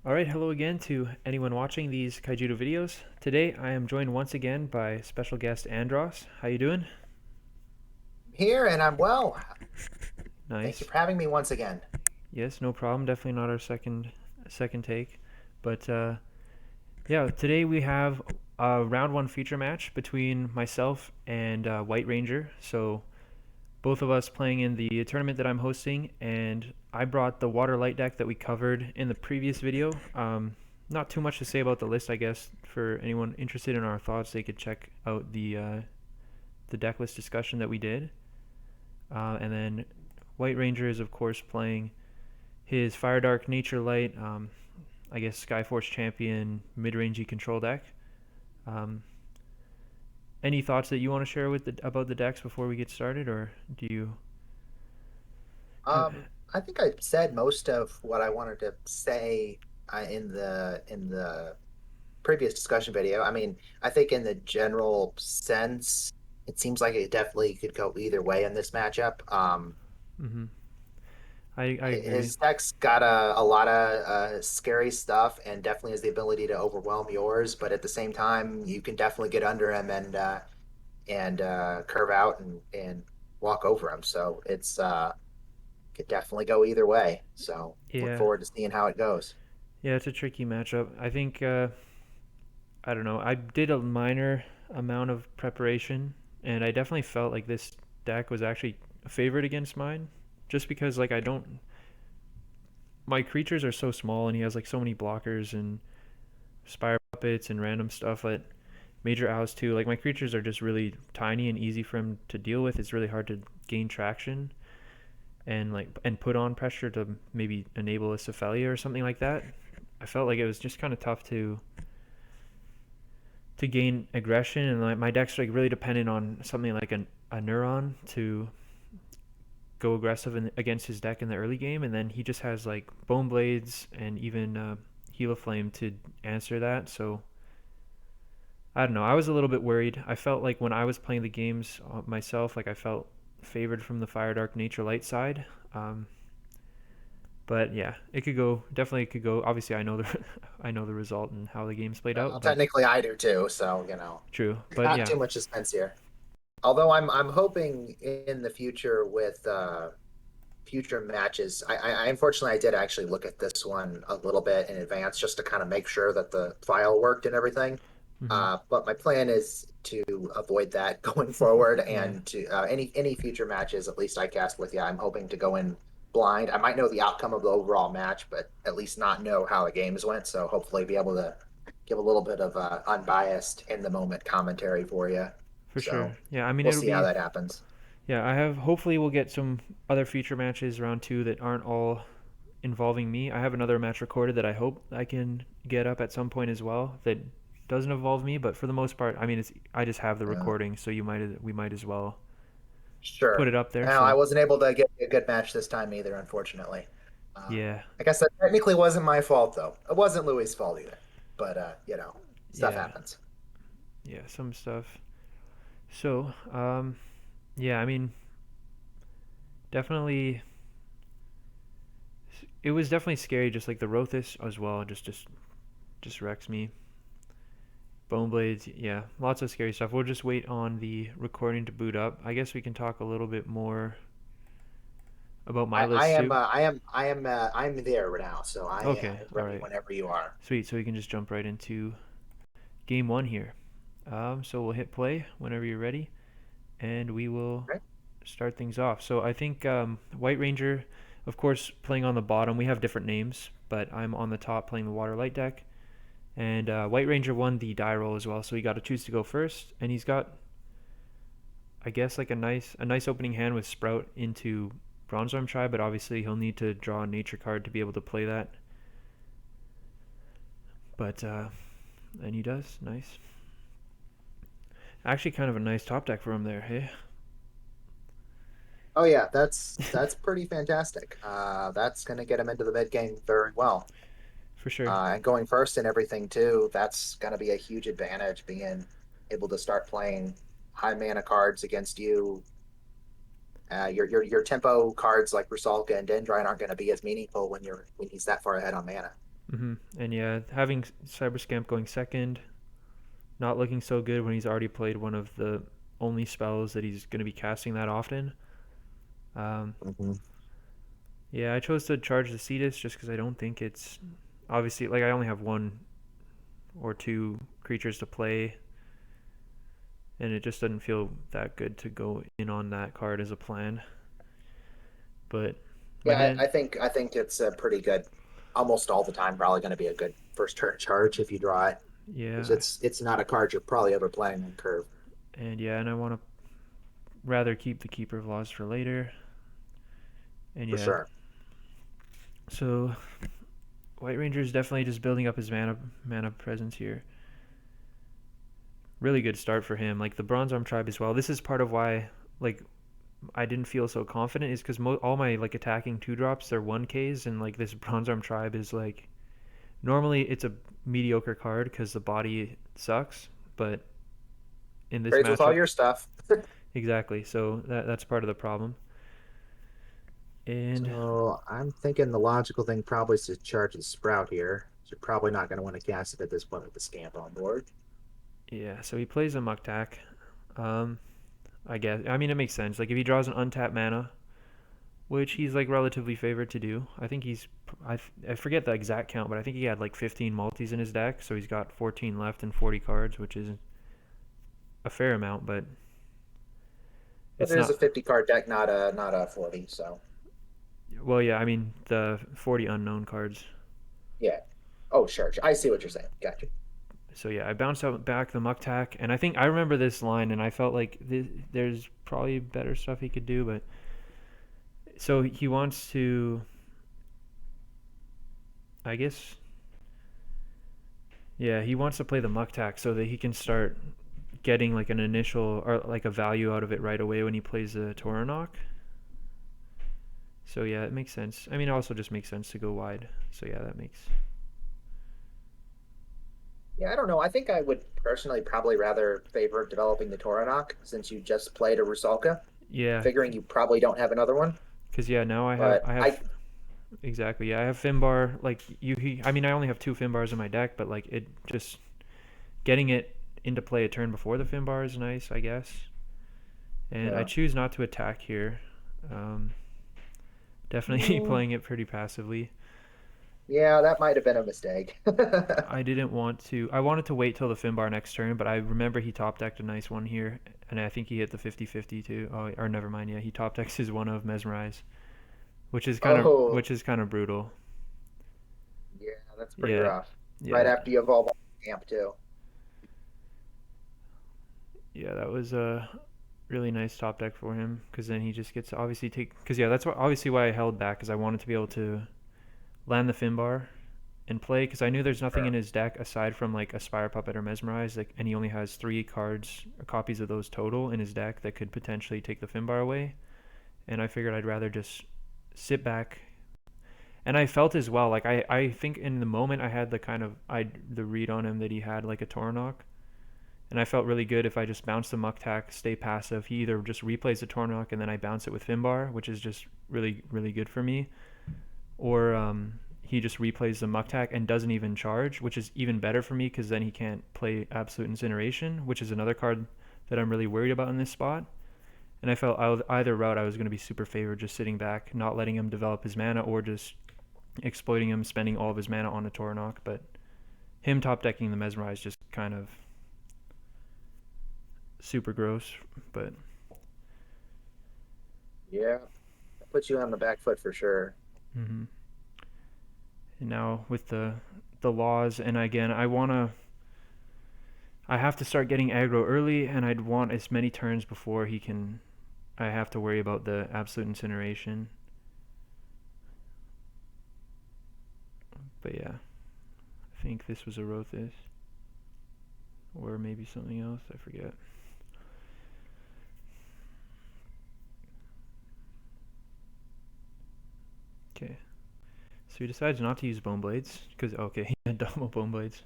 All right, hello again to anyone watching these Kaijudo videos. Today I am joined once again by special guest Andros. How you doing? Here and I'm well. Thank you Nice. for having me once again. Yes, no problem. Definitely not our second take. But yeah, today we have a round one feature match between myself and White Ranger. So both of us playing in the tournament that I'm hosting, and I brought the water light deck that we covered in the previous video. Not too much to say about the list, I guess. For anyone interested in our thoughts, they could check out the deck list discussion that we did. And then White Ranger is of course playing his Fire Dark Nature Light, I guess Skyforce champion mid-rangey control deck. Um, any thoughts that you want to share about the decks before we get started, or do you have? I think I said most of what I wanted to say in the previous discussion video. I mean, I think in the general sense, it seems like it definitely could go either way in this matchup. Mm-hmm. I agree. His deck's got a lot of scary stuff and definitely has the ability to overwhelm yours, but at the same time, you can definitely get under him and curve out and walk over him. So it's could definitely go either way. So look Yeah, forward to seeing how it goes. yeah, it's a tricky matchup. I think I don't know. I did a minor amount of preparation, and I definitely felt like this deck was actually a favorite against mine, just because like I don't. My creatures are so small, and he has like so many blockers and spire puppets and random stuff that major owls too. Like my creatures are just really tiny and easy for him to deal with. It's really hard to gain traction and put on pressure to maybe enable a Cephalia or something like that. I felt like it was just kind of tough to gain aggression, and like my deck's like really dependent on something like a Neuron to go aggressive against his deck in the early game, and then he just has like Bone Blades and even Heal of Flame to answer that. So I don't know. I was a little bit worried. I felt like when I was playing the games myself, like I felt favored from the Fire Dark Nature Light side. Um, but yeah, it could go. Definitely, it could go. Obviously, I know the I know the result and how the games played out. Well, But technically, I do too. So true. But not yeah, too much suspense here. Although I'm hoping in the future with future matches. I unfortunately I did actually look at this one a little bit in advance just to kind of make sure that the file worked and everything. hmm But my plan is to avoid that going forward, yeah, and to any future matches, at least I cast with you, I'm hoping to go in blind. I might know the outcome of the overall match, but at least not know how the games went. So hopefully, be able to give a little bit of unbiased in the moment commentary for you. for sure. So Yeah, I mean we'll it'll see how be. that happens. Yeah, I have. Hopefully, we'll get some other feature matches round two that aren't all involving me. I have another match recorded that I hope I can get up at some point as well that doesn't involve me, but for the most part, I mean, it's I just have the Yeah. recording, so we might as well put Sure. it up there. Now, I So wasn't able to get a good match this time either, unfortunately. yeah, I guess that technically wasn't my fault, though. It wasn't Louis' fault either. But stuff yeah, happens. yeah, some stuff. So yeah, I mean, definitely, it was definitely scary. Just like the Rothis as well, just wrecks me. Bone Blades, yeah, lots of scary stuff. We'll just wait on the recording to boot up. I guess we can talk a little bit more about my I list am too. I'm there now, so I Okay, am all ready right, whenever you are. sweet. So we can just jump right into game one here. So we'll hit play whenever you're ready, and we will Right? start things off. So I think White Ranger, of course, playing on the bottom. We have different names, but I'm on the top playing the Water Light deck. And White Ranger won the die roll as well, so he got to choose to go first, and he's got, I guess, like a nice opening hand with Sprout into Bronze Arm Tribe, but obviously he'll need to draw a nature card to be able to play that. But and he does, nice. Actually, kind of a nice top deck for him there. Hey, Oh yeah, that's pretty fantastic. That's gonna get him into the mid game very well. for sure. And going first and everything too, that's gonna be a huge advantage being able to start playing high mana cards against you. Your tempo cards like Rusalka and Dendrite aren't going to be as meaningful when he's that far ahead on mana. And yeah, having Cyber Scamp going second, not looking so good when he's already played one of the only spells that he's going to be casting that often. Um, Hmm. yeah, I chose to charge the Cetus just because I don't think it's obviously like I only have one or two creatures to play, and it just doesn't feel that good to go in on that card as a plan. But my Yeah, hand, I think it's a pretty good, almost all the time, probably going to be a good first turn charge if you draw it, because yeah, it's not a card you're probably ever playing on curve and I want to rather keep the Keeper of Laws for later. And for yeah, sure. so White Ranger is definitely just building up his mana presence here. Really good start for him. Like the Bronze Arm Tribe as well. This is part of why like I didn't feel so confident is because all my like attacking two drops they're 1Ks, and like this Bronze Arm Tribe is like normally it's a mediocre card because the body sucks, but in this Trades with all matchup, your stuff. exactly. So that's part of the problem. And So I'm thinking the logical thing probably is to charge the Sprout here. So you're probably not going to want to cast it at this point with the Scamp on board. yeah, so he plays a Muktak. Um, I guess I mean it makes sense. Like if he draws an untapped mana, which he's like relatively favored to do. I think I forget the exact count, but I think he had like 15 multis in his deck, so he's got 14 left and 40 cards, which is a fair amount, but But it's it is a not. 50 card deck, not a 40. So Well, yeah, I mean the 40 unknown cards. yeah. Oh, sure. I see what you're saying. Gotcha. So yeah, I bounced out back the Muktak, and I remember this line, and I felt like there's probably better stuff he could do, but so he wants to, I guess, yeah, he wants to play the Muktak so that he can start getting like an initial or like a value out of it right away when he plays the Toranok. So yeah, it makes sense. I mean, it also just makes sense to go wide. So yeah, that makes Yeah, I don't know. I think I would personally probably rather favor developing the Toranok since you just played a Rusalka, yeah, figuring you probably don't have another one. because yeah, now But I have I, exactly yeah I have Finbar like I mean I only have two Finbars in my deck, but like it just getting it into play a turn before the Finbar is nice, I guess. And I yeah. choose not to attack here. Um, definitely Mm, playing it pretty passively. yeah, that might have been a mistake. I didn't want to. I wanted to wait till the Finbar next turn, but I remember he top decked a nice one here, and I think he hit the 50-50 too. Oh, or never mind. Yeah, he top decks his one of Mesmerize, Oh, which is kind of brutal. yeah, that's pretty Yeah, rough. yeah, Right after you evolve Amp too. yeah. That was a really nice top deck for him because then he just gets to obviously take. Because yeah, that's what obviously why I held back because I wanted to be able to land the Finbar and play because I knew there's nothing in Sure. his deck aside from like Aspire Puppet or Mesmerize, like, and he only has three cards, copies of those total in his deck that could potentially take the Finbar away. And I figured I'd rather just sit back. And I felt as well, like I think in the moment I had the kind of the read on him that he had like a Tornok, and I felt really good if I just bounce the Muktak, stay passive. He either just replays the Tornok and then I bounce it with Finbar, which is just really good for me, or he just replays the Muktak and doesn't even charge, which is even better for me because then he can't play Absolute Incineration, which is another card that I'm really worried about in this spot. And I felt either route I was going to be super favored, just sitting back, not letting him develop his mana, or just exploiting him, spending all of his mana on a Toranok. But him top decking the Mesmerize just kind of super gross. But Yeah, that puts you on the back foot for sure. mm-hmm. And now with the laws, and again, I have to start getting aggro early, and I'd want as many turns before he can. I have to worry about the Absolute Incineration. But yeah, I think this was a Rothis, or maybe something else. I forget. Okay, so he decides not to use Bone Blades because okay, he had double Bone Blades.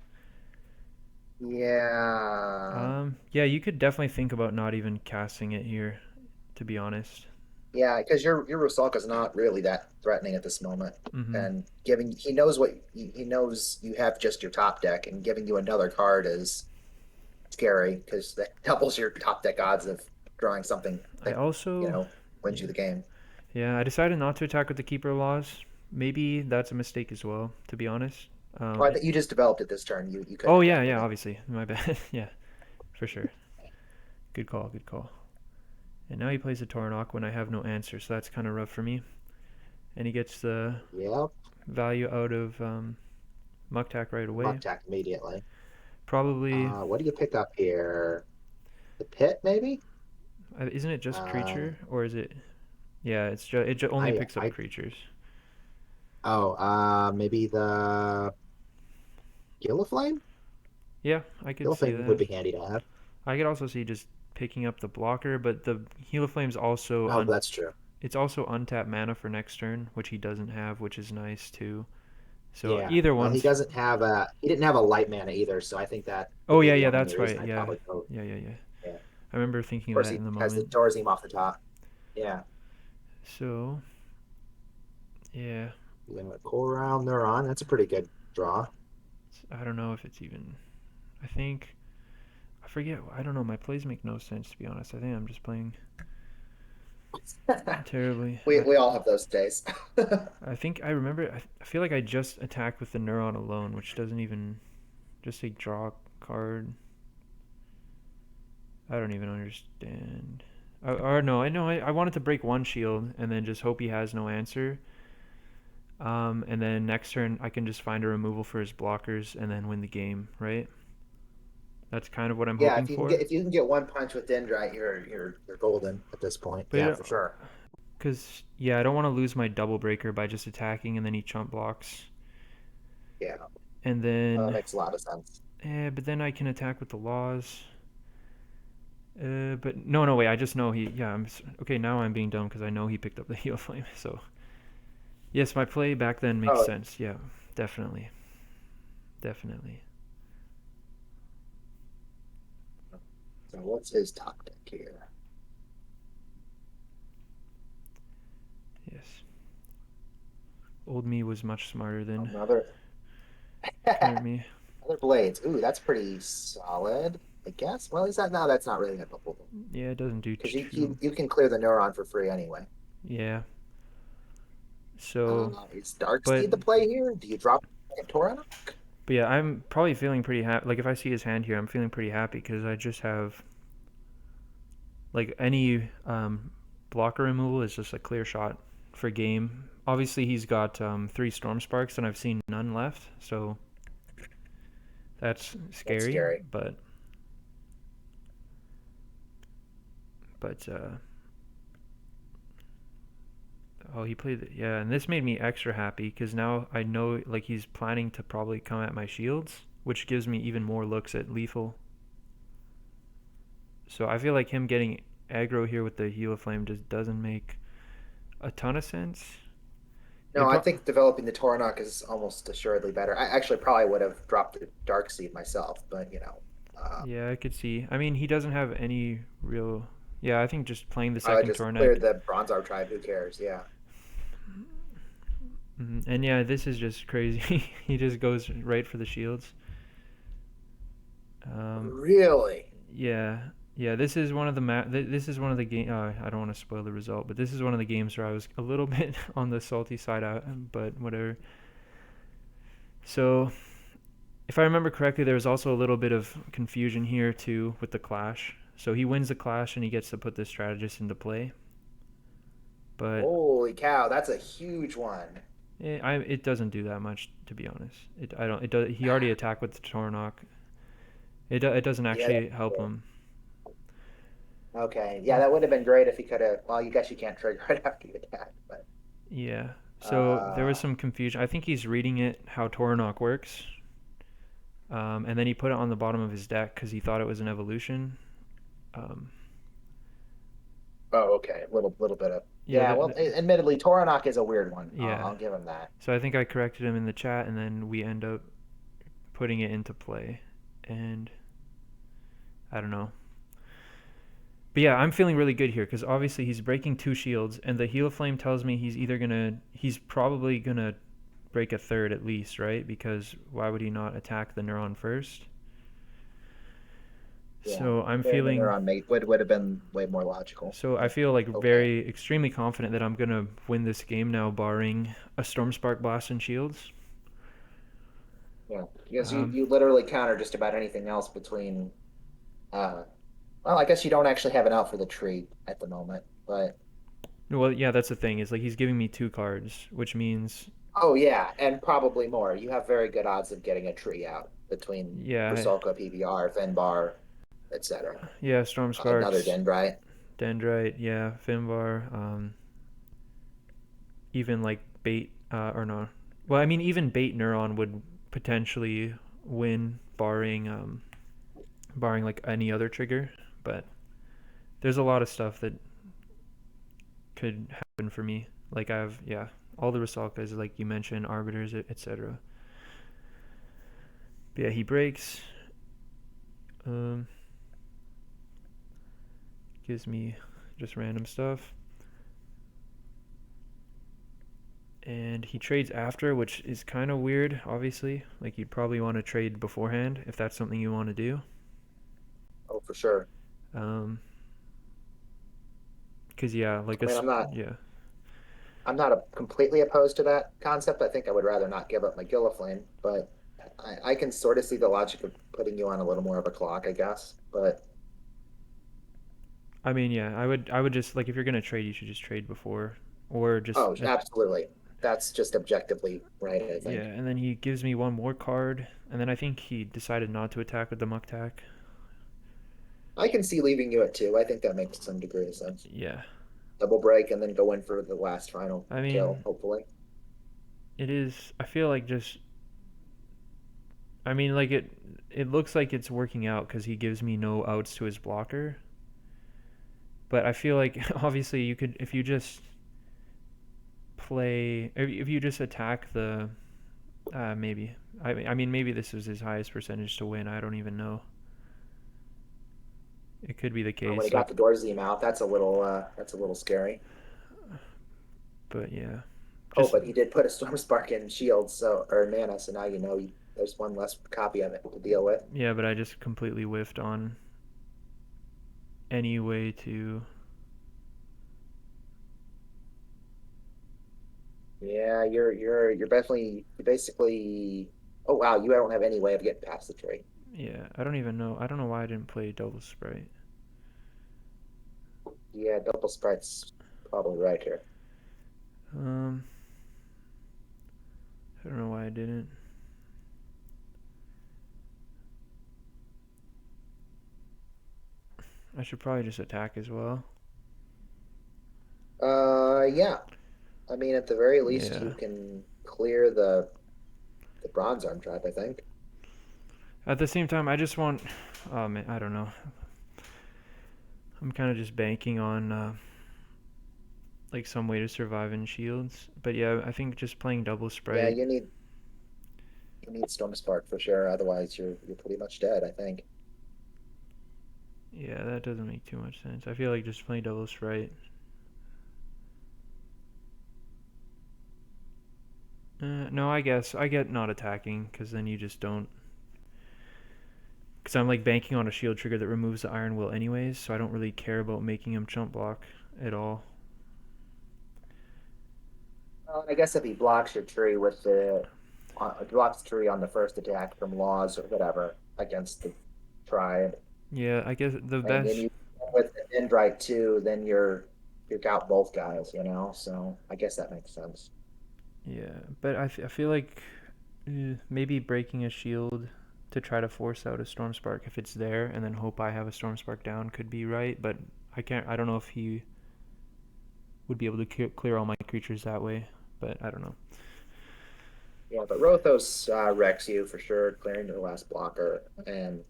Yeah. Yeah, you could definitely think about not even casting it here, to be honest. Yeah, because your Rusalka's not really that threatening at this moment, Mm-hmm. and giving he knows what he knows you have just your top deck, and giving you another card is scary because that doubles your top deck odds of drawing something I that you also, know wins you yeah, the game. yeah, I decided not to attack with the keeper laws. Maybe that's a mistake as well, to be honest. Well, I It, think you just developed it this turn. You couldn't oh yeah, attack with yeah, it. obviously, my bad. Yeah, for sure. Good call, good call. And now he plays a Tornok when I have no answer, so that's kind of rough for me. And he gets the Yep, value out of Muktak right away. attack immediately. Probably, What do you pick up here? The pit, maybe? isn't it just Uh, creature or is it? Yeah, it only I picks up I creatures. maybe the Gilliflame? Yeah, I could see Gilliflame would that. be handy to have. I could also see just picking up the blocker, but the Heliflame's also Oh, on. that's true. It's also untapped mana for next turn, which he doesn't have, which is nice too. So Yeah. either Well, one's. he didn't have a light mana either, so I think that Oh would be yeah, the yeah, only that's reason right. I'd Yeah, probably go. yeah, yeah, yeah. Yeah. Of I remember thinking of course, that he in the has the moment. Dorzim off the top. Yeah. So yeah, Core Round Neuron. That's a pretty good draw. I don't know if it's even. I think I forget. I don't know. My plays make no sense to be honest. I think I'm just playing terribly. We all have those days. I think I remember. I feel like I just attacked with the Neuron alone, which doesn't even just say draw a card. I don't even understand. Or no, I know. I wanted to break one shield and then just hope he has no answer. And then next turn I can just find a removal for his blockers and then win the game, right? That's kind of what I'm Yeah, hoping for. if you can get one punch with Dendrite, you're golden at this point. But Yeah, for sure. because yeah, I don't want to lose my double breaker by just attacking and then he chump blocks. Yeah, And that then, makes a lot of sense. but then I can attack with the laws. But no, no, wait. I just know he. Yeah, okay. Now I'm being dumb because I know he picked up the heal flame. So yes, my play back then makes Oh, sense. Yeah, definitely, definitely. so what's his top deck here? Yes, old me was much smarter than Another current me. other blades. Ooh, that's pretty solid, I guess. Well, is that no? That's not really helpful Yeah, it doesn't do because too. you can clear the neuron for free anyway. Yeah. So, Is Dark but Seed the play here? Do you drop Torrent? but yeah, I'm probably feeling pretty happy. Like if I see his hand here, I'm feeling pretty happy because I just have like any blocker removal is just a clear shot for game. Obviously, he's got three Storm Sparks, and I've seen none left, so that's That's scary. scary. But oh, he played yeah, and this made me extra happy because now I know like he's planning to probably come at my shields, which gives me even more looks at lethal. So I feel like him getting aggro here with the Heal of Flame just doesn't make a ton of sense. No, It I pro- think developing the Tornok is almost assuredly better. I actually probably would have dropped the Dark Seed myself, but Yeah, I could see. I mean, he doesn't have any real. Yeah, I think just playing the I second just cleared Tornak. the Bronze Archive. Who cares? Yeah. And yeah, this is just crazy. He just goes right for the shields. Um, Really? yeah, yeah. This is one of the This is one of the game. I don't want to spoil the result, but this is one of the games where I was a little bit on the salty side out, but whatever. So if I remember correctly, there was also a little bit of confusion here too with the clash. So he wins the clash and he gets to put the strategist into play. But Holy cow, that's a huge one. it doesn't do that much to be honest. I don't. It does. He already attacked with the Tornok. It doesn't Yeah. actually help him. Okay. Yeah, that would have been great if he could have. Well, you guess you can't trigger it after you attack, but Yeah. So there was uh, some confusion. I think he's reading it how Tornok works, and then he put it on the bottom of his deck because he thought it was an evolution. Um, oh, okay. Little bit of yeah. yeah. Well, admittedly, Toranok is a weird one. Yeah. I'll give him that. So I think I corrected him in the chat, and then we end up putting it into play. And I don't know. But yeah, I'm feeling really good here because obviously he's breaking two shields, and the heal flame tells me he's probably gonna break a third at least, right? Because why would he not attack the neuron first? Yeah, So I'm clearing the feeling, neuron mate would have been way more logical. so I But feel like okay. very extremely confident that I'm gonna win this game now, barring a Storm Spark Blast and shields. Yeah, because you Um, you literally counter just about anything else between. Uh, well, I guess you don't actually have it out for the tree at the moment, but well, yeah, that's the thing is like he's giving me two cards, which means oh yeah, and probably more. You have very good odds of getting a tree out between yeah, Bersalco, PBR, Fenbar, etc. yeah, Storm Another Sparks, Dendrite. Dendrite, yeah, Finbar, even like bait or no. Well, I mean even bait neuron would potentially win barring like any other trigger, but there's a lot of stuff that could happen for me. Like I have yeah, all the Rusalkas like you mentioned, arbiters, etc. But yeah, he breaks um gives me just random stuff. And he trades after, which is kind of weird, obviously. Like, you'd probably want to trade beforehand if that's something you want to do. Oh, for sure. Um, cause yeah, I mean, yeah, I'm not completely opposed to that concept. I think I would rather not give up my Gilliflame, but I can sort of see the logic of putting you on a little more of a clock, I guess. But I mean, yeah, I would just like if you're gonna trade, you should just trade before, or just oh, absolutely. That's just objectively right, I yeah. think. And then he gives me one more card, and then I think he decided not to attack with the Muktak. I can see leaving you at two. I think that makes some degree of sense. Yeah, Double break and then go in for the last final I kill, mean, hopefully. it is. I feel like just. I mean, like it looks like it's working out because he gives me no outs to his blocker. But I feel like obviously you could if you just play if you just attack the maybe I mean maybe this is his highest percentage to win. I don't even know. It could be the When he case. got Like, the Dorsey out, that's a little scary. but yeah, Oh, just but he did put a Storm Spark in Shield, so or Mana, so now you know there's one less copy of it to deal with. yeah. But I just completely whiffed on any way to. Yeah, you're definitely you basically. Oh wow, you don't have any way of getting past the tree. Yeah, I don't even know. I don't know why I didn't play double sprite. Yeah, double sprite's probably right here. Um, I don't know why I didn't. I should probably just attack as well. Yeah. I mean, at the very least, Yeah. you can clear the bronze arm trap. I think. At the same time, I just want. Oh man, I don't know. I'm kind of just banking on like some way to survive in shields. But yeah, I think just playing double Yeah, sprite. you need Storm Spark for sure. Otherwise, you're pretty much dead. I think. Yeah, that doesn't make too much sense. I feel like just playing double sprite. No, I guess I get not attacking because then you just don't. Because I'm like banking on a shield trigger that removes the Iron Will anyways, so I don't really care about making him chump block at all. Well, I guess if he blocks your tree with the blocks the tree on the first attack from laws or whatever against the tribe, Yeah, I guess the and then best. you with the dendrite too, then you're got both guys, you know. So I guess that makes sense. Yeah, but I feel like maybe breaking a shield to try to force out a Storm Spark if it's there, and then hope I have a Storm Spark down could be right. But I can't. I don't know if he would be able to clear all my creatures that way. But I don't know. Yeah, but Rothos wrecks you for sure, clearing your last blocker, and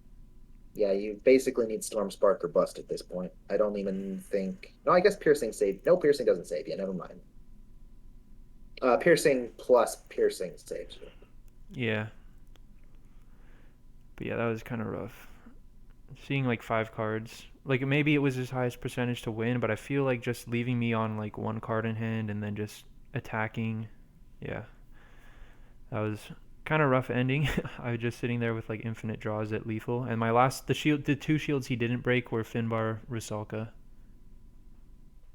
yeah, you basically need Storm Spark or bust at this point. I don't even think. No, I guess piercing save. No, piercing doesn't save you. Never mind. Piercing plus piercing saves you. Yeah, but yeah, that was kind of rough. seeing like 5 cards. Like maybe it was his highest percentage to win, but I feel like just leaving me on like 1 card in hand and then just attacking. Yeah, that was kind of rough ending. I was just sitting there with like infinite draws at lethal, and the 2 shields he didn't break were Finbar, Rusalka,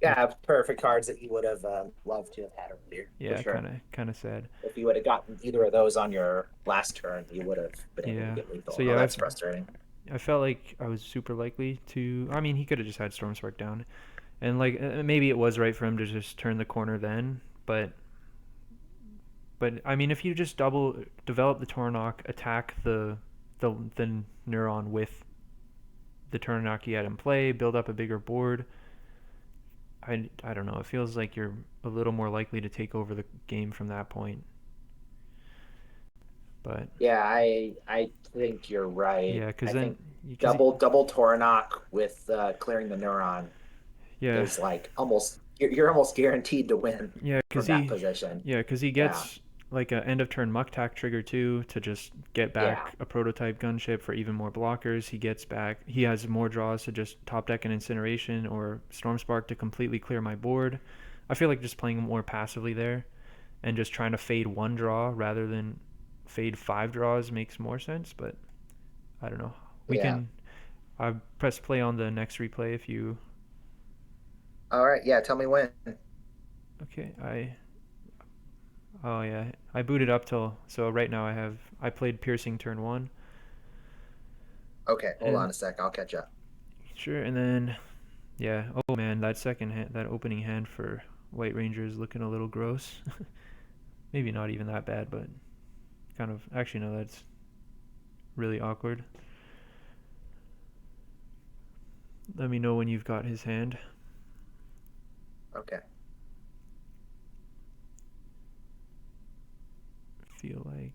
which Yeah, perfect cards that you would have loved to have had earlier, for yeah, sure. kind of sad. If you would have gotten either of those on your last turn, you would have been able to Yeah. get So lethal. Oh, yeah, that's frustrating. I felt like I was super likely to. I mean, he could have just had Stormspark down, and like maybe it was right for him to just turn the corner then. But I mean, if you just double develop the Tornok, attack the Neuron with the Tornok you had in play, build up a bigger board. I don't know. It feels like you're a little more likely to take over the game from that point. But Yeah, I think you're right. yeah, I think because double Toranok with clearing the neuron yeah, is like almost you're almost guaranteed to win Yeah, from cause that he, position. yeah, cause he Yeah, gets like a end of turn muck tack trigger too to just get yeah, back a prototype gunship for even more blockers. He has more draws to just top deck an incineration or storm spark to completely clear my board. I feel like just playing more passively there and just trying to fade 1 draw rather than fade 5 draws makes more sense. But I don't know. We yeah. can. I press play on the next replay if you. All right, yeah. Tell me when. Okay, Oh yeah, I booted up till so right now I played piercing turn one, Okay, hold and on a sec. I'll catch up. sure, and then yeah. Oh man, that second hand, that opening hand for White Ranger is looking a little gross. Maybe not even that bad, but kind of actually no, that's really awkward. Let me know when you've got his hand. Okay. Feel like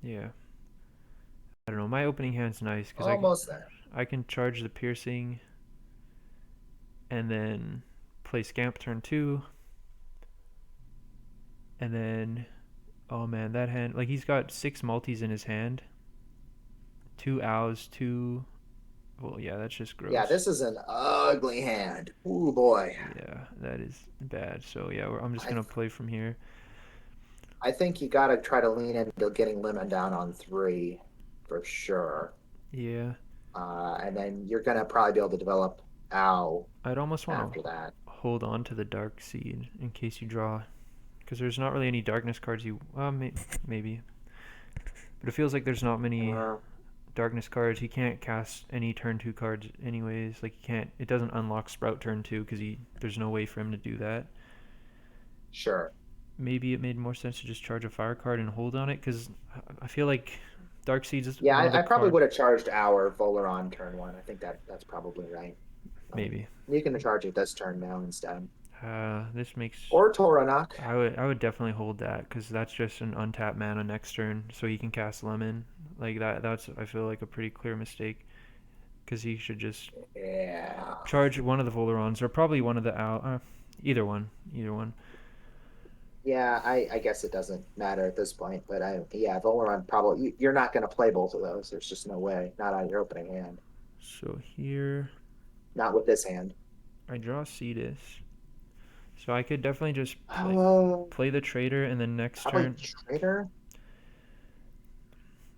yeah. I don't know. My opening hand's nice because Almost there. I can charge the piercing and then play scamp turn two, and then oh man, that hand like he's got 6 multis in his hand, 2 owls, two. Well, yeah, that's just Yeah, gross. this is an ugly hand. Ooh boy. Yeah, that is bad. So yeah, I'm just I gonna play from here. I think you got to try to lean into getting Lemon down on three for sure. Yeah, And then you're gonna probably be able to develop Ow I'd almost want to after that. hold on to the dark seed in case you draw, because there's not really any darkness cards you. Well, maybe, but it feels like there's not many Uh, darkness cards. He can't cast any turn two cards anyways. Like he can't. It doesn't unlock Sprout turn two because there's no way for him to do that. sure. Maybe it made more sense to just charge a fire card and hold on it because I feel like Dark Seeds is Yeah, one of the I probably card. would have charged our Volar on turn one. I think that's probably right. Maybe. You can charge it this turn now instead. This makes. Or Toranok. I would definitely hold that because that's just an untapped mana next turn, so he can cast Lemon like that. That's I feel like a pretty clear mistake because he should just Yeah. charge one of the Volerons or probably one of the Owl. Either one, either one. Yeah, I guess it doesn't matter at this point, but yeah, Volar probably you're not going to play both of those. There's just no way. Not on your opening hand. So here Not with this hand. I draw Cetus, so I could definitely just Oh, play the Trader and then next probably turn Trader.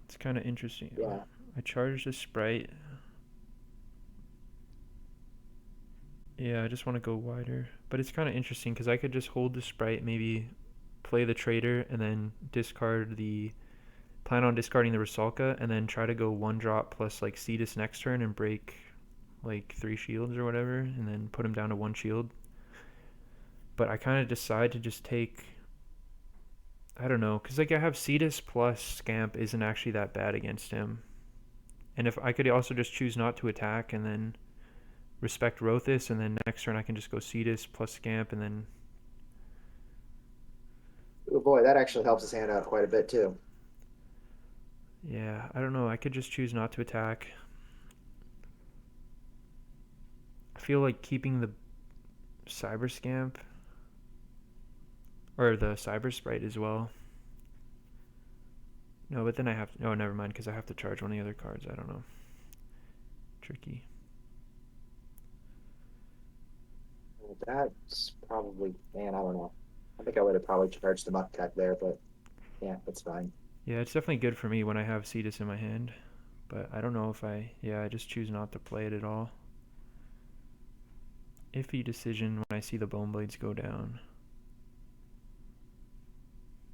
it's kind of interesting. Yeah. I charge the Sprite. Yeah, I just want to go wider. But it's kind of interesting because I could just hold the Sprite, maybe play the Trader, and then discard the. Plan on discarding the Rusalka, and then try to go 1 drop plus like Cetus next turn and break like 3 shields or whatever, and then put him down to 1 shield. But I kind of decide to just take. I don't know, because like I have Cetus plus Scamp isn't actually that bad against him. And if I could also just choose not to attack and then respect Rothis, and then next turn I can just go Cetus plus Scamp, and then Oh boy, that actually helps his hand out quite a bit too. yeah, I don't know. I could just choose not to attack. I feel like keeping the Cyber Scamp or the Cyber Sprite as well No, but then I have to. Oh, never mind, because I have to charge one of the other cards. I don't know. Tricky. Well, that's probably, man, I don't know. I think I would have probably charged the muck tech there, but yeah, that's fine. Yeah, it's definitely good for me when I have Cetus in my hand. But I don't know if I. Yeah, I just choose not to play it at all. Iffy decision when I see the Bone Blades go down.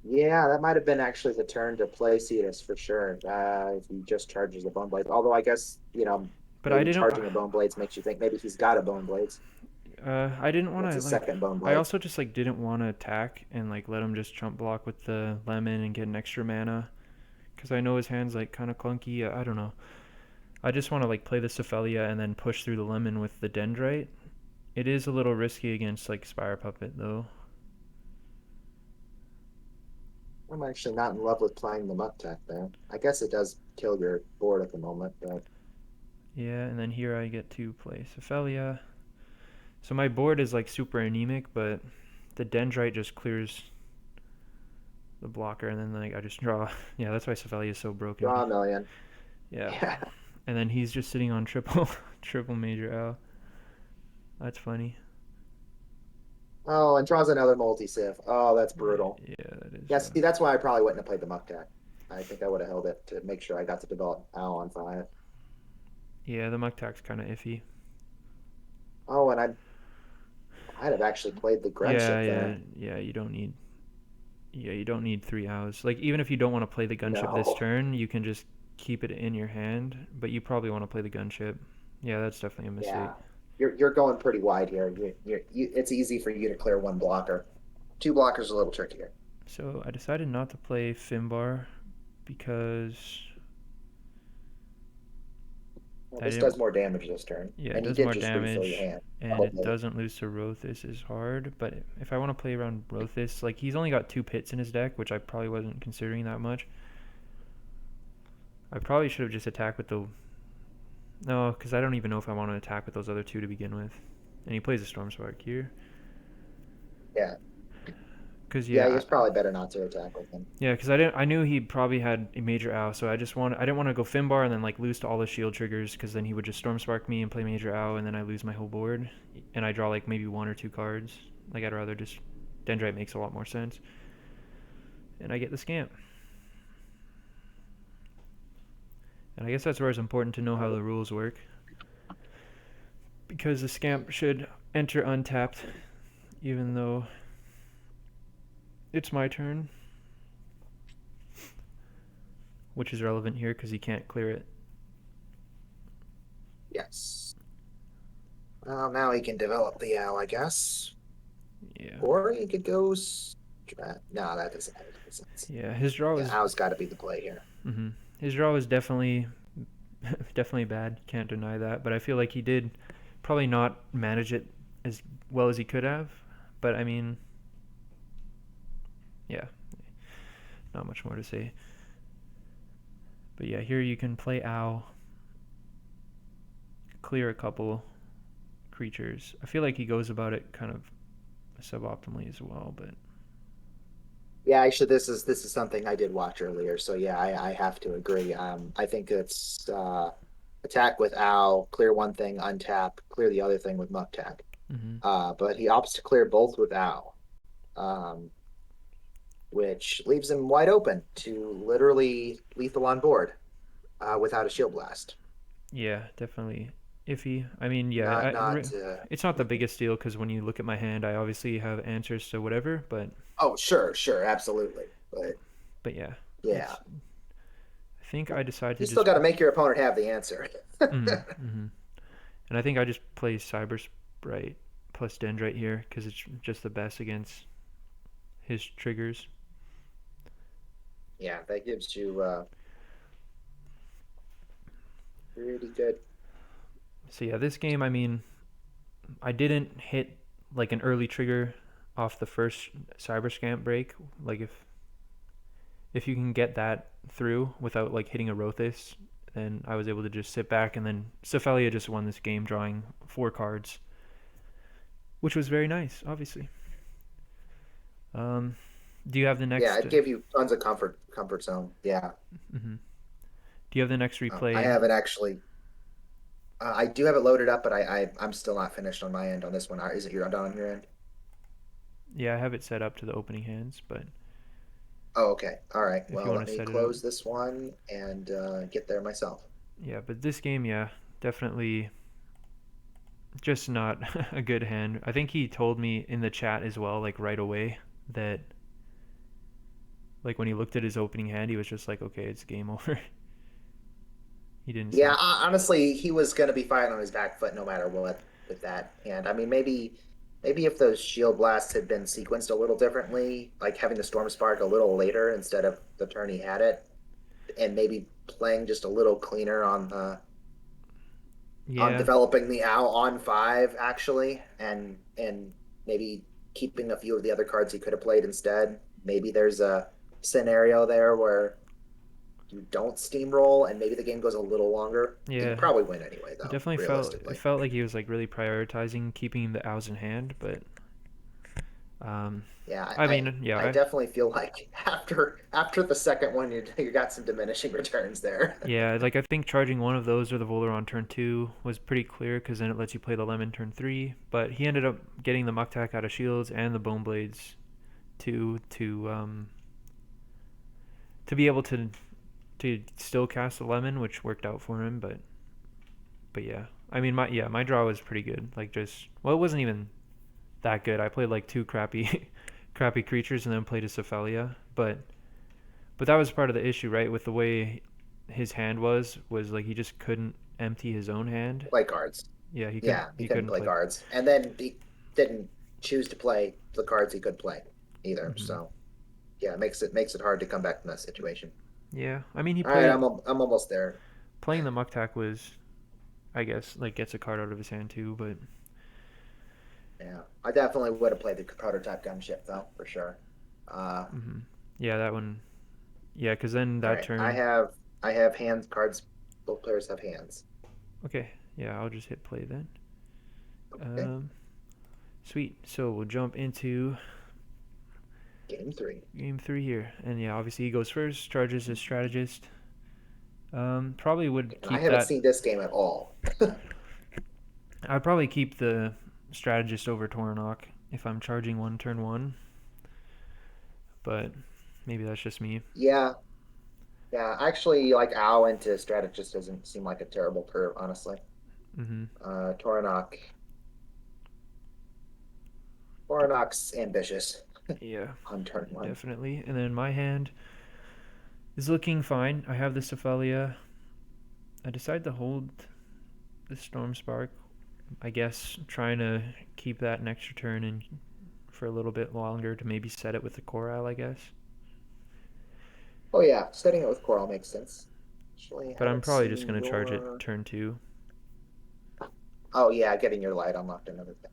Yeah, that might have been actually the turn to play Cetus for sure. If he just charges the Bone Blades. Although I guess, But I maybe didn't. charging a Bone Blades makes you think maybe he's got a Bone Blades. I didn't want That's to his like. second Bone I Blade. also just like didn't want to attack and like let him just chump block with the lemon and get an extra mana because I know his hand's like kind of clunky. I don't know. I just want to like play the Cephalia and then push through the lemon with the Dendrite. It is a little risky against like Spire Puppet though. I'm actually not in love with playing the muck tech there. I guess it does kill your board at the moment, but Yeah, and then here I get to play Cephalia. So my board is like super anemic, but the Dendrite just clears the blocker, and then like I just draw. Yeah, that's why Cephalia is so broken. draw a million. Yeah, Yeah. and then he's just sitting on triple, triple major L. That's funny. Oh, and draws another multi-sif. Oh, that's brutal. Yeah, that is Yeah, rough. see, that's why I probably wouldn't have played the muck tech. I think I would have held it to make sure I got to develop Owl on 5. Yeah, the Muktak's kind of iffy. Oh, and I might have actually played the Yeah, Gunship yeah, there. yeah. You don't need. Yeah, you don't need 3 hours. Like even if you don't want to play the gunship this No. turn, you can just keep it in your hand. But you probably want to play the gunship. Yeah, that's definitely a mistake. Yeah. You're going pretty wide here. It's easy for you to clear one blocker. Two blockers a little trickier. So I decided not to play Finbar because Well, I this didn't. does more damage this turn. Yeah, it And you does did more just refill your damage, hand. and it Probably. doesn't lose to Rothis is hard. But if I want to play around Rothis, like he's only got 2 pits in his deck, which I probably wasn't considering that much. I probably should have just attacked with the. No, because I don't even know if I want to attack with those other two to begin with. And he plays a Storm Spark here. Yeah. Cause Yeah, yeah, it's probably better not to attack with him. yeah, cause I knew he probably had a major owl, so I didn't want to go Finbar and then like lose to all the shield triggers, cause then he would just Storm Spark me and play major owl, and then I lose my whole board, and I draw like maybe 1 or 2 cards. Like I'd rather just Dendrite makes a lot more sense, and I get the Scamp. And I guess that's where it's important to know how the rules work, because the Scamp should enter untapped, even though it's my turn, which is relevant here because he can't clear it. Yes. Well, now he can develop the owl, I guess. Yeah. Or he could go. No, that doesn't make any sense. Yeah, his draw Yeah, was. owl's got to be the play here. His draw was definitely, definitely bad. Can't deny that. But I feel like he did probably not manage it as well as he could have. But I mean, yeah, not much more to say. But yeah, here you can play Owl, clear a couple creatures. I feel like he goes about it kind of suboptimally as well, but Yeah, actually, this is something I did watch earlier. So yeah, I have to agree. I think it's attack with owl, clear one thing, untap, clear the other thing with muck-tack. mm-hmm. But he opts to clear both with owl, um, which leaves him wide open to literally lethal on board without a shield blast. Yeah, definitely iffy. I mean, yeah, Not not. it's not the biggest deal because when you look at my hand, I obviously have answers to whatever, Oh, sure, sure, absolutely. but yeah, Yeah, it's. I think I decided to you still just. got to make your opponent have the answer. Mm-hmm. And I think I just play Cyber Sprite plus Dendrite here because it's just the best against his triggers. Yeah, that gives you pretty good. So yeah, this game, I mean, I didn't hit like an early trigger off the first Cyber Scamp break. Like if you can get that through without like hitting a Rothis, then I was able to just sit back, and then Cephalia just won this game drawing 4 cards, which was very nice, obviously. Um, Do you have the Yeah, next? it gave you tons of comfort zone. Yeah. Mhm. Do you have the next I replay? have it actually. I do have it loaded up, but I'm still not finished on my end on this one. Is it you're done on your end? Yeah, I have it set up to the opening hands, but Oh, okay. All right. if you Well, want let to me set it up, close this one and get there myself. yeah. But this game, yeah, definitely just not a good hand. I think he told me in the chat as well, like right away, that like when he looked at his opening hand, he was just like, okay, it's game over. He didn't Yeah, seem. honestly, he was going to be fighting on his back foot no matter what with that hand. I mean, maybe if those shield blasts had been sequenced a little differently, like having the storm spark a little later instead of the turn he had it, and maybe playing just a little cleaner on Yeah, developing the owl on five actually, and maybe keeping a few of the other cards he could have played instead. Maybe there's a scenario there where you don't steamroll and maybe the game goes a little longer. You yeah. probably win anyway, It though, definitely felt it realistically. felt like he was like really prioritizing keeping the owls in hand, but um, Yeah, I mean, yeah, I definitely feel like after the second one, you got some diminishing returns there. yeah, like I think charging one of those or the Volar on turn two was pretty clear because then it lets you play the Lemon turn three. But he ended up getting the Muktak out of shields and the Bone Blades to be able to still cast the Lemon, which worked out for him. But yeah, I mean my draw was pretty good. Like just well, it wasn't even that good. I played like two crappy crappy creatures and then played a Cephalia, but that was part of the issue, right? With the way his hand was like he just couldn't empty his own hand. Play cards. Yeah, he couldn't Yeah, he he couldn't couldn't play play. cards, and then he didn't choose to play the cards he could play either. Hmm. So yeah, it makes it hard to come back from that situation. Yeah, I mean he All right, played I'm almost there. playing the Muktak was I guess like gets a card out of his hand too, but Yeah, I definitely would have played the prototype gunship though, for sure. hmm yeah that one yeah because then All that right, turn I have hands cards. Both players have hands. okay yeah I'll just hit play then. Okay, Um, sweet. So we'll jump into game three. game three here, and yeah obviously he goes first, charges his strategist. Probably would I keep haven't that. seen this game at all. I'd probably keep the strategist over Toranok if I'm charging one turn one, but maybe that's just me. Yeah, yeah. Actually, like Owl into strategist doesn't seem like a terrible curve, honestly. Hmm. Toranok, Toranok's ambitious Yeah, on turn one. definitely. And then my hand is looking fine. I have the Cephalia. I decide to hold the Storm Spark. I guess trying to keep that an extra turn and for a little bit longer to maybe set it with the Coral, I guess. Oh yeah, setting it with coral makes sense. Actually, But I'm haven't probably just seen gonna charge it your. turn two. Oh yeah, getting your light unlocked another thing.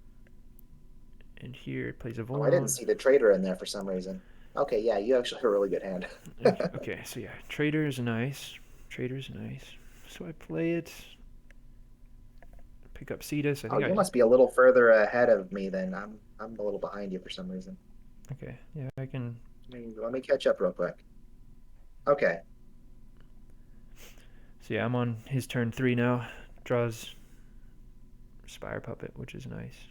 And here it plays a Oh, I didn't Volron. see the trader in there for some reason. Okay, yeah, you actually have a really good hand. Okay, so yeah, Trader is nice. Trader's nice. So I play it. Pick up Cetus. I Oh, think you I. must be a little further ahead of me then. I'm a little behind you for some reason. Okay, yeah, I can. Let me catch up real quick. Okay. So yeah, I'm on his turn three now. Draws Spire Puppet, which is nice.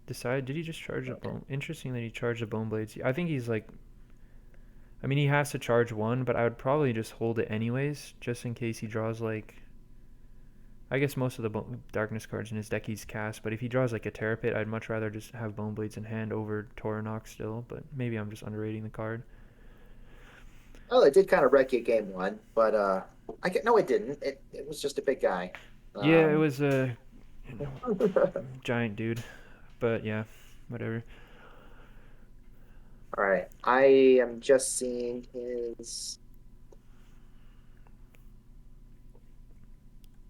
Decide. Did he just charge a Okay. bone? Interesting that he charged the Bone Blades. I think he's like. I mean, he has to charge one, but I would probably just hold it anyways, just in case he draws like. I guess most of the darkness cards in his deck he's cast, but if he draws like a Terror Pit, I'd much rather just have Bone Blades in hand over Toranok still, but maybe I'm just underrating the card. Oh, it did kind of wreck you game one, but I get no, it didn't. It was just a big guy. Yeah, it Um, was a giant dude, but yeah, whatever. all right. I am just seeing his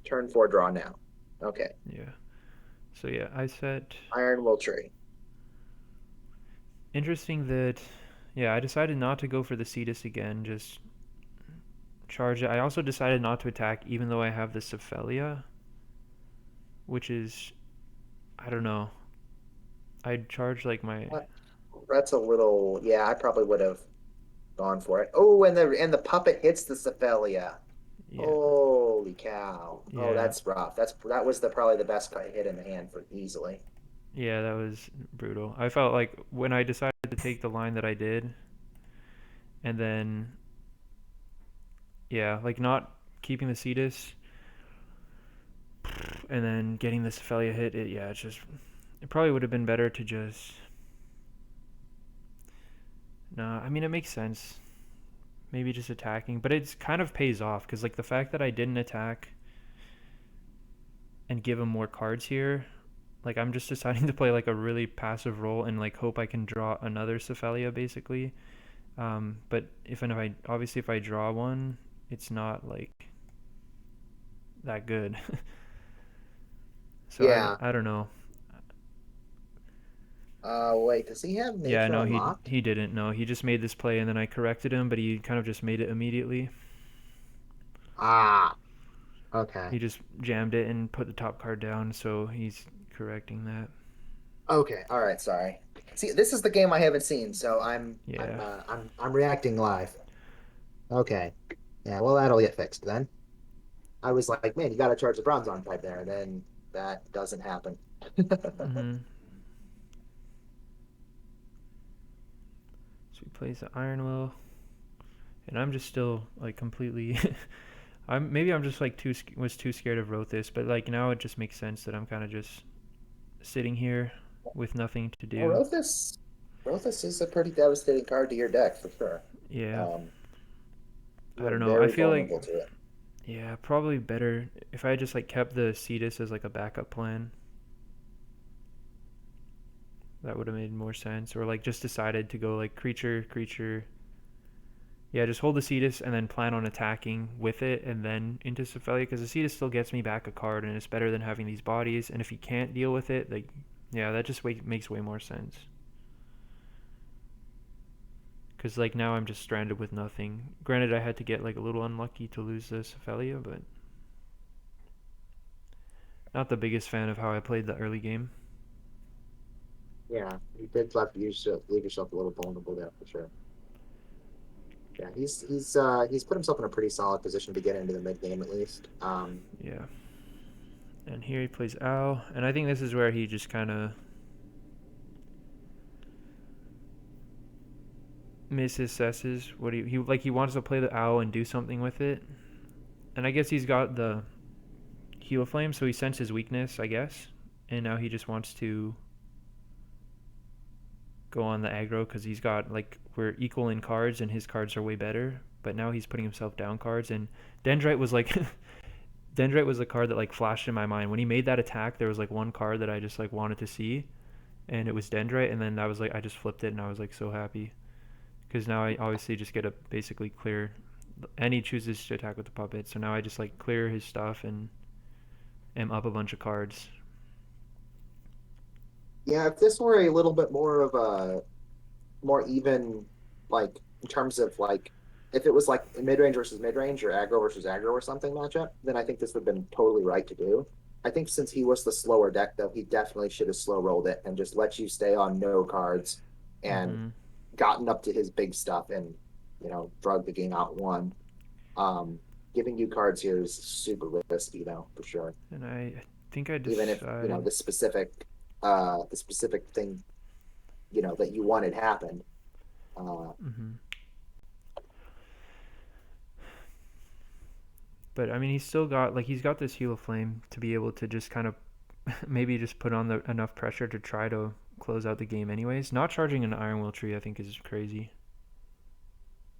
turn four draw now. Okay. Yeah. So yeah, I set. Iron Will Tree. Interesting that. Yeah, I decided not to go for the Cetus again. Just charge it. I also decided not to attack, even though I have the Cephalia, which is I don't know. I'd charge like my What? That's a little, yeah, I probably would have gone for it. Oh, and the puppet hits the Cephalia. Yeah, Holy cow. Oh, yeah, that's rough. That was the probably the best hit in the hand for easily. yeah. That was brutal. I felt like when I decided to take the line that I did, and then yeah, like not keeping the Cetus, and then getting the Cephalia hit. Yeah, it's just it probably would have been better to just. Nah, I mean it makes sense. Maybe just attacking, but it's kind of pays off because like the fact that I didn't attack and give him more cards here, like I'm just deciding to play like a really passive role and like hope I can draw another Cephalia basically. But if I obviously if I draw one, it's not like that good. So Yeah. I don't know. Wait, does he have Yeah, nature no, unlocked? he didn't. No, he just made this play and then I corrected him, but he kind of just made it immediately. Ah, okay. He just jammed it and put the top card down, so he's correcting that. Okay. All right, sorry. See, this is the game I haven't seen, so Yeah. I'm reacting live. Okay. Yeah, well that'll get fixed then. I was like, man, you got to charge the bronze on type there, and then that doesn't happen. Mhm. So he plays the Iron Will, and I'm just still like completely. I'm just like was too scared of Rothis, but like now it just makes sense that I'm kind of just sitting here with nothing to Well, do. Rothus is a pretty devastating card to your deck for sure. Yeah, Um, I you're don't know. I very feel like vulnerable to it. yeah, probably better if I just like kept the Cetus as like a backup plan. That would have made more sense, or like just decided to go like creature, creature. Yeah, just hold the Cetus and then plan on attacking with it and then into Cephalia because the Cetus still gets me back a card and it's better than having these bodies. And if you can't deal with it, like, yeah, that just makes way more sense. Because like now I'm just stranded with nothing. Granted, I had to get like a little unlucky to lose the Cephalia, but not the biggest fan of how I played the early game. Yeah, you did leave yourself a little vulnerable there for sure. Yeah, he's put himself in a pretty solid position to get into the mid game at least. Yeah. And here he plays Owl, and I think this is where he just kind of misassesses what he like. He wants to play the Owl and do something with it, and I guess he's got the Heal Flame, so he sensed his weakness, I guess, and now he just wants to go on the aggro because he's got like we're equal in cards and his cards are way better. But now he's putting himself down cards, and Dendrite was like Dendrite was the card that like flashed in my mind when he made that attack. There was like one card that I just like wanted to see, and it was Dendrite, and then I was like I just flipped it and I was like so happy because now I obviously just get a basically clear, and he chooses to attack with the puppet. So now I just like clear his stuff and am up a bunch of cards. yeah, if this were a little bit more of a more even, like in terms of like if it was like mid range versus mid range or aggro versus aggro or something matchup, then I think this would have been totally right to do. I think since he was the slower deck, though, he definitely should have slow rolled it and just let you stay on no cards and Mm-hmm. gotten up to his big stuff and drug the game out one. Um, Giving you cards here is super risky, though, for sure. And I think I Even if decided. the specific thing that you wanted happened. Uh, Mm-hmm. But I mean, he's still got like he's got this Heal of Flame to be able to just kind of maybe just put on the enough pressure to try to close out the game. Anyways, not charging an Iron Will tree I think is crazy.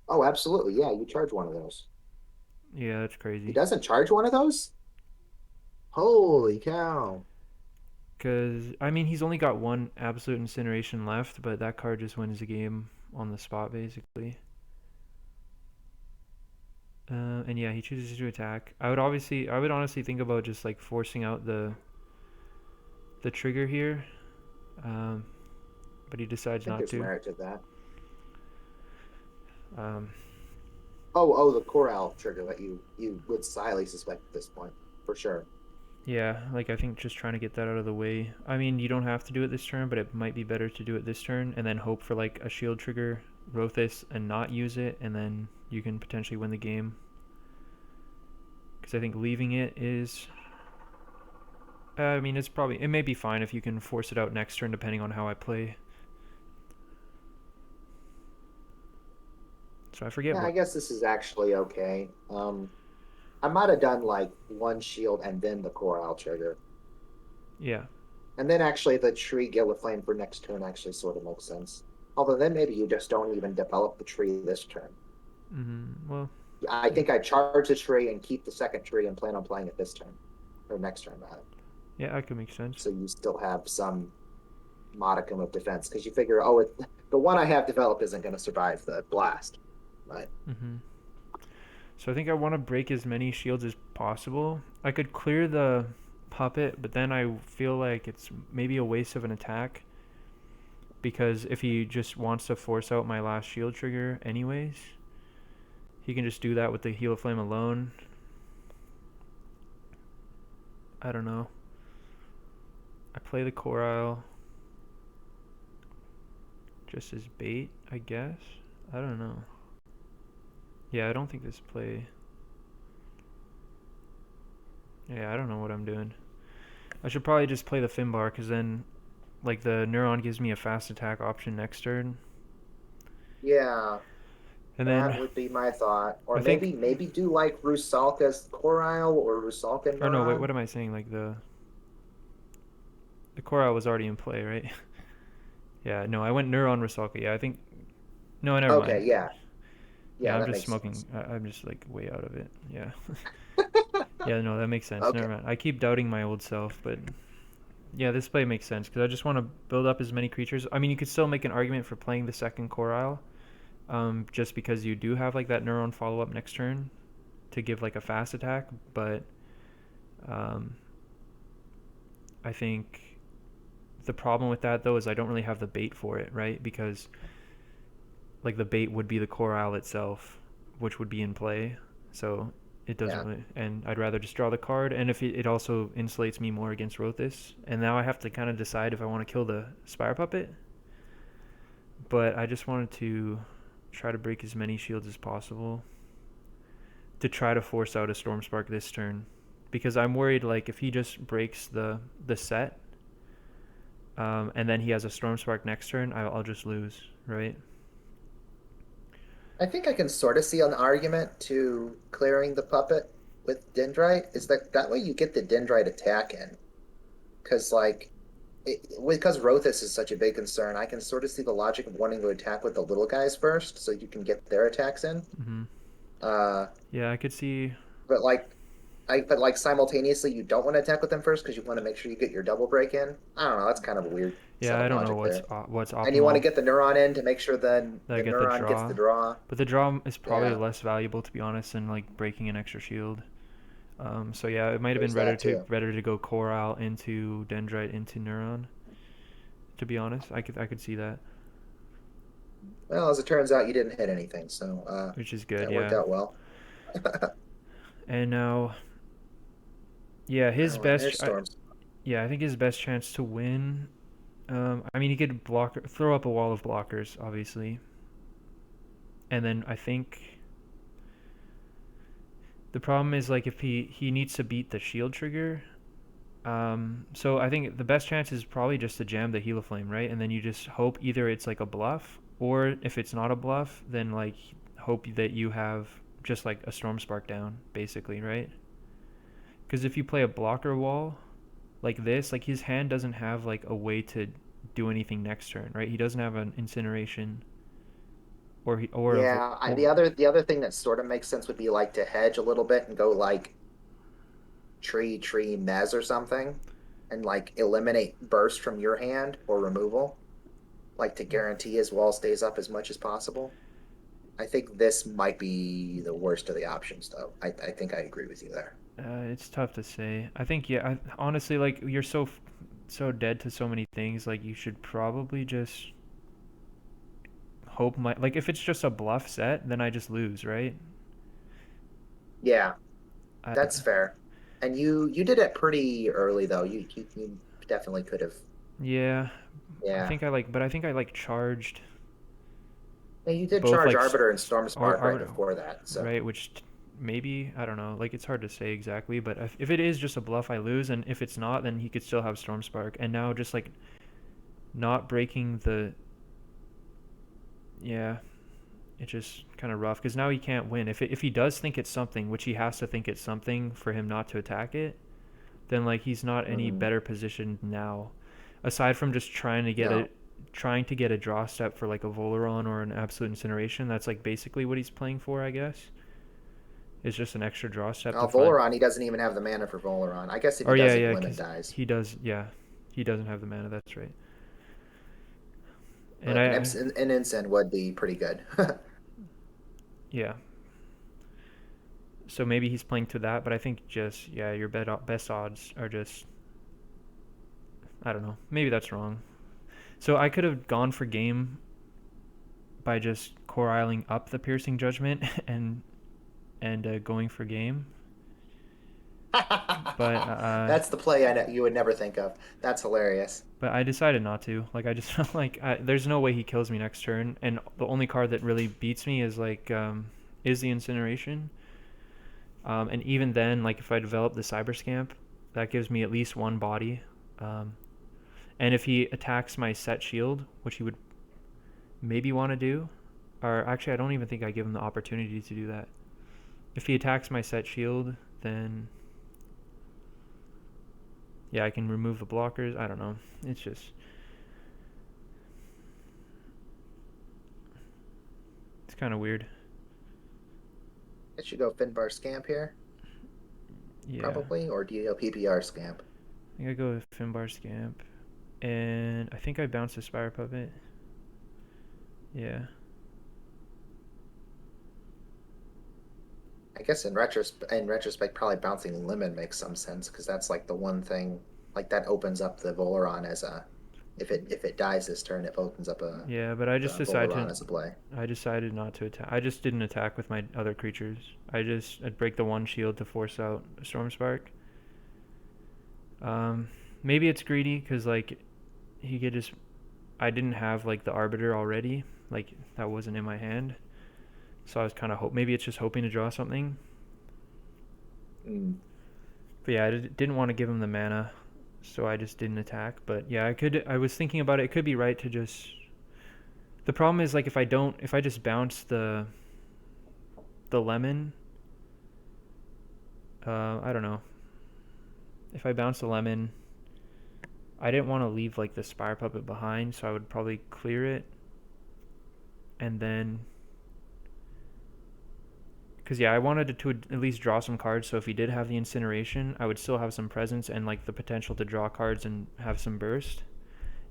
oh, absolutely, yeah, you charge one of those. Yeah, that's He crazy. doesn't charge one of those? Holy cow. Cause I mean, he's only got one Absolute Incineration left, but that card just wins the game on the spot basically. And yeah, he chooses to attack. I would honestly think about just like forcing out the trigger here, um, but he I decides think not there's to. merit to that. Um, Oh, the Corral trigger that you would highly suspect at this point, for sure. Yeah, like I think just trying to get that out of the way. I mean, you don't have to do it this turn, but it might be better to do it this turn and then hope for like a shield trigger, Rothis, and not use it, and then you can potentially win the game. Because I think leaving it is. I mean, it may be fine if you can force it out next turn, depending on how I play. So I forget Yeah, I what. guess this is actually okay. I might have done like one shield and then the Coral trigger. Yeah. And then actually the tree Gilliflame for next turn actually sort of makes sense. Although then maybe you just don't even develop the tree this turn. Well, I yeah. think I charge the tree and keep the second tree and plan on playing it this turn. Or next turn, rather. Yeah, that could make sense. So you still have some modicum of defense because you figure, the one I have developed isn't going to survive the blast. Right. hmm So I think I want to break as many shields as possible. I could clear the puppet, but then I feel like it's maybe a waste of an attack because if he just wants to force out my last shield trigger anyways, he can just do that with the heal flame alone. I don't know. I play the Corile just as bait, I guess. I don't know. Yeah, I don't think this play. Yeah, I don't know what I'm doing. I should probably just play the Finbar because then, like, the Neuron gives me a fast attack option next turn. Yeah, And that then would be my thought. Or I think. maybe do like Rusalka's Corile or Rusalka Or no, wait, Neuron. what am I saying? Like, the Corile was already in play, right? Yeah, no, I went Neuron Rusalka. Yeah, I think. No, never mind. Okay, yeah. Yeah, Yeah, I'm that just makes smoking. sense. I'm just, like, way out of it. Yeah. Yeah, no, that makes sense. Okay. Never mind. I keep doubting my old self, but yeah, this play makes sense because I just want to build up as many creatures. I mean, you could still make an argument for playing the second Corile, just because you do have like that Neuron follow up next turn to give like a fast attack. But um, I think the problem with that though is I don't really have the bait for it, right? Because like the bait would be the Corile itself, which would be in play. So it doesn't Yeah. really, and I'd rather just draw the card. And if it also insulates me more against Rothis. And now I have to kind of decide if I want to kill the Spire Puppet. But I just wanted to try to break as many shields as possible to try to force out a Storm Spark this turn. Because I'm worried, like, if he just breaks the set, and then he has a Storm Spark next turn, I'll just lose, right? I think I can sort of see an argument to clearing the puppet with Dendrite is that way you get the Dendrite attack in. Because because Rothis is such a big concern, I can sort of see the logic of wanting to attack with the little guys first, so you can get their attacks in. hmm Uh, Yeah, I could see. but simultaneously you don't want to attack with them first because you want to make sure you get your double break in. I don't know. That's kind of a weird Yeah, set of I don't know logic there. what's And you want to optimal get the neuron in to make sure that I the get the neuron gets the draw, draw. but the draw is probably Yeah, less valuable to be honest than like breaking an extra shield. So yeah, it might have been there's that too. better to go Coral into Dendrite into Neuron. To be honest, I could see that, Well, as it turns out, you didn't hit anything, so which is good. that worked Yeah, out well. and now yeah, Oh, and there's storms. yeah, I think his best chance to win. I mean, he could throw up a wall of blockers, obviously, and then I think the problem is like if he needs to beat the shield trigger. So I think the best chance is probably just to jam the Heliflame, right? And then you just hope either it's like a bluff, or if it's not a bluff, then like hope that you have just like a Storm Spark down, basically, right? Because if you play a blocker wall like this, like his hand doesn't have like a way to do anything next turn, right? He doesn't have an incineration or he Yeah, or the other thing that sort of makes sense would be like to hedge a little bit and go like tree mez or something, and like eliminate burst from your hand or removal, like to guarantee his wall stays up as much as possible. I think this might be the worst of the options, though. I think I agree with you there. it's tough to say. I think yeah. Honestly, like you're so dead to so many things. Like you should probably just hope my like if it's just a bluff set, then I just lose, right? Yeah, I that's fair. And you did it pretty early though. You definitely could have. Yeah, Yeah. but I think I like charged Yeah, you did both charge like Arbiter and Storm or Spark right Arbiter, before that. So right? Maybe I don't know. Like it's hard to say exactly, but if it is just a bluff, I lose, and if it's not, then he could still have Storm Spark. And now just like not breaking the yeah, it's just kind of rough because now he can't win. If he does think it's something, which he has to think it's something for him not to attack it, then like he's not any mm, better positioned now, aside from just no. trying to get a draw step for like a Volaron or an Absolute Incineration. That's like basically what he's playing for, I guess. It's just an extra draw step to find. Volaron, he doesn't even have the mana for Volaron. I guess if he Or yeah, doesn't, yeah, Lemon because dies. he does. Yeah, he doesn't have the mana. That's right. And But I An Ensign would be pretty good. yeah. So maybe he's playing to that, but I think just yeah, your best odds are just I don't know. Maybe that's wrong. So I could have gone for game by just core isling up the piercing judgment and going for game, but That's the play I know you would never think of. That's hilarious. I decided not to. Like I just felt like there's no way he kills me next turn, and the only card that really beats me is the incineration. And even then, like if I develop the cyber scamp, that gives me at least one body. Um, and if he attacks my set shield, which he would maybe want to do, or actually I don't even think I give him the opportunity to do that. If he attacks my set shield, then yeah, I can remove the blockers. I don't know. It's just it's kind of weird. It should go Finbar Scamp here, Yeah, probably, or do you go PPR Scamp? I think I go with Finbar Scamp, and I think I bounce the Spire Puppet. Yeah, I guess in retrospect, probably bouncing Lemon makes some sense because that's like the one thing like that opens up the Volaron as a if it dies this turn, it opens up yeah, but I just the decided Volaron as a play. I decided not to attack. I just didn't attack with my other creatures. I'd break the one shield to force out a Storm Spark. Um, maybe it's greedy because like he could just. I didn't have like the Arbiter already. Like that wasn't in my hand, so I was kind of maybe it's just hoping to draw something. Mm. But yeah, didn't want to give him the mana, so I just didn't attack. But yeah, I could. I was thinking about it. It could be right to just. The problem is like if I just bounce the lemon, I don't know. If I bounce the lemon, I didn't want to leave like the Spire Puppet behind, so I would probably clear it, and then. Because yeah, I wanted to at least draw some cards, so if he did have the incineration, I would still have some presence and like the potential to draw cards and have some burst.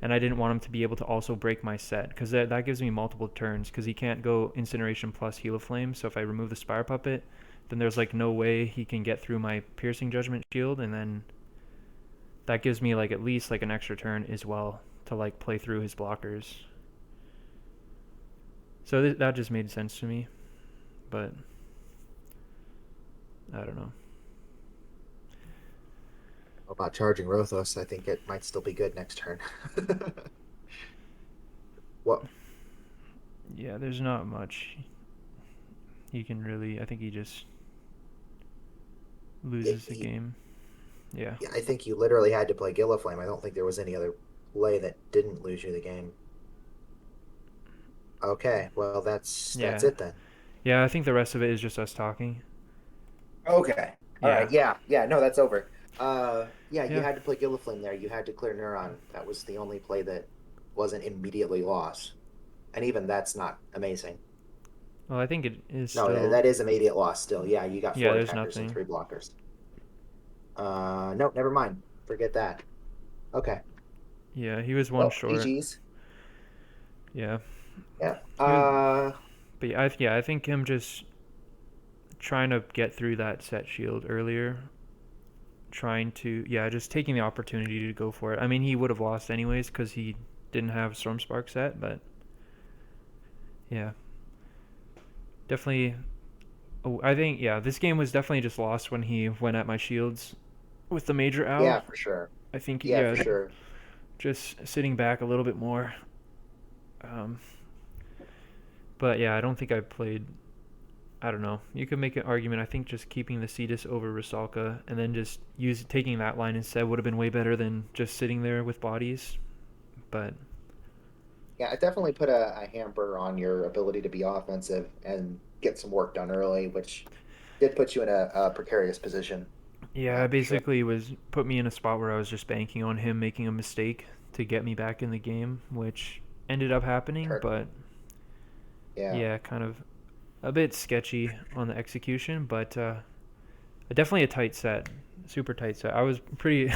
And I didn't want him to be able to also break my set because that gives me multiple turns because he can't go incineration plus heal of flame. So if I remove the Spire Puppet, then there's like no way he can get through my piercing judgment shield, and then that gives me like at least like an extra turn as well to like play through his blockers. So that just made sense to me, but I don't know. About charging Rothos, I think it might still be good next turn. What? Yeah, there's not much he can really. I think he just loses the game. Yeah. I think you literally had to play Gilliflame. I don't think there was any other play that didn't lose you the game. Okay, well that's Yeah. it then. Yeah, I think the rest of it is just us talking. Okay. All right. Yeah. Yeah. No, that's over. Yeah, you Yeah. had to play Gilliflame there. You had to clear Neuron. That was the only play that wasn't immediately lost, and even that's not amazing. Well, I think it is No, still. that is immediate loss still. Yeah, you got Yeah, four there's attackers and nothing. three blockers. No, never mind. Forget that. Okay. Yeah, he was one Well, short. GG's. Yeah. Yeah. He was. But yeah, I think him just trying to get through that set shield earlier, trying to yeah, just taking the opportunity to go for it. I mean, he would have lost anyways because he didn't have Storm Spark set, but yeah, definitely. Oh, I think yeah, this game was definitely just lost when he went at my shields with the major owl. Yeah, for sure. I think, Yeah, for yeah, sure. just sitting back a little bit more. Um, but yeah, I don't think I played. I don't know. You could make an argument. I think just keeping the Cetus over Rusalka and then just taking that line instead would have been way better than just sitting there with bodies. But Yeah, it definitely put a hamper on your ability to be offensive and get some work done early, which did put you in a precarious position, yeah, it for sure. basically was put me in a spot where I was just banking on him making a mistake to get me back in the game, which ended up happening. Hurt. But Yeah. yeah, kind of a bit sketchy on the execution, but definitely a tight set, super tight set. I was pretty.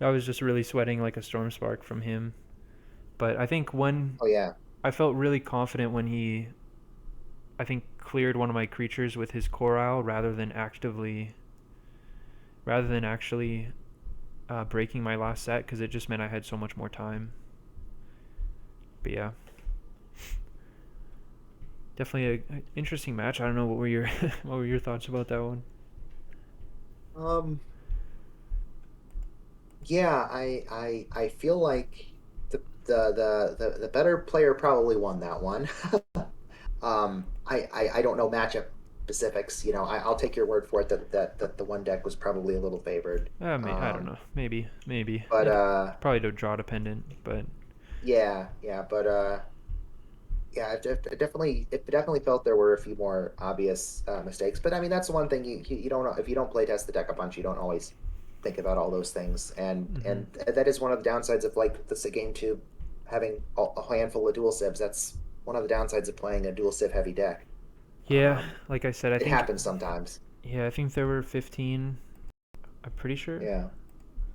I was just really sweating like a storm spark from him. But I think when Oh yeah. I felt really confident when he, I think, cleared one of my creatures with his Coral rather than actually breaking my last set because it just meant I had so much more time. But yeah, definitely a interesting match. I don't know what were your what were your thoughts about that one? Um, yeah, I feel like the better player probably won that one. I don't know matchup specifics. I'll take your word for it that the one deck was probably a little favored. I don't know. Maybe But it probably draw dependent, but yeah, but yeah, it definitely felt there were a few more obvious mistakes. But I mean, that's the one thing you don't know if you don't play test the deck a bunch, you don't always think about all those things, hmm and that is one of the downsides of like this game too, having a handful of dual civs. That's one of the downsides of playing a dual civ heavy deck. yeah, like I said, It happens sometimes. I think there were 15. I'm pretty sure Yeah,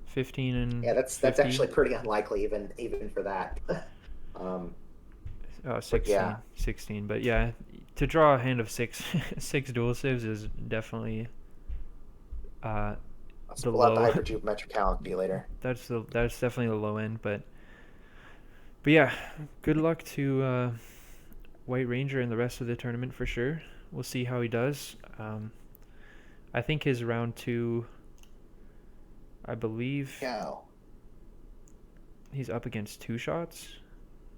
15 and yeah, that's 50. actually pretty unlikely even for that. um, but yeah, 16. But yeah, to draw a hand of six six dual civs is definitely uh, the we'll have the low. hypergeometric calculator. That's definitely the low end. But yeah, good luck to White Ranger and the rest of the tournament for sure. We'll see how he does. I think his round two. I believe Yeah. he's up against Two Shots,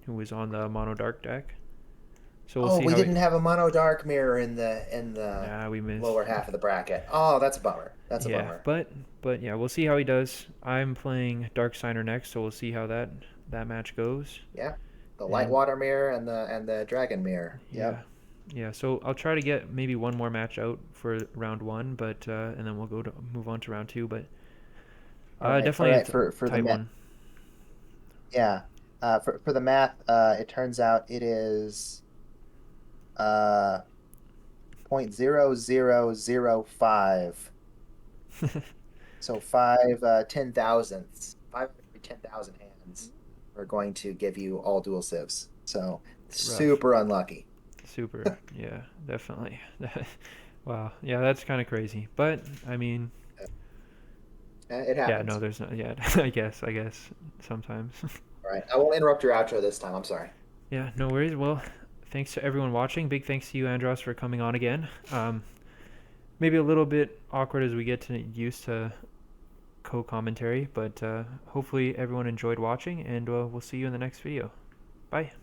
who was on the Mono Dark deck. So we'll Oh, see we how he. didn't have a mono dark mirror in the Nah, we missed. lower half of the bracket. Oh, that's a bummer. That's a Yeah, bummer. but yeah, we'll see how he does. I'm playing Dark Signer next, so we'll see how that match goes. Yeah. The light And water mirror and the dragon mirror. yeah, Yep. yeah. So I'll try to get maybe one more match out for round one, but and then we'll move on to round two. But All right. All definitely a right. For the tight math, one. yeah. For the math, it turns out it is 0.0005. So five 10,000ths, five every 10,000 hands are going to give you all dual civs. So Rough. super unlucky. Super. Yeah, definitely. Wow. Yeah, that's kind of crazy. But I mean, It yeah, no, happens. there's not. Yeah, I guess sometimes. All right. I won't interrupt your outro this time. I'm sorry. Yeah, no worries. Well, thanks to everyone watching. Big thanks to you, Andros, for coming on again. Maybe a little bit awkward as we get to used to co-commentary, but hopefully everyone enjoyed watching, and we'll see you in the next video. Bye.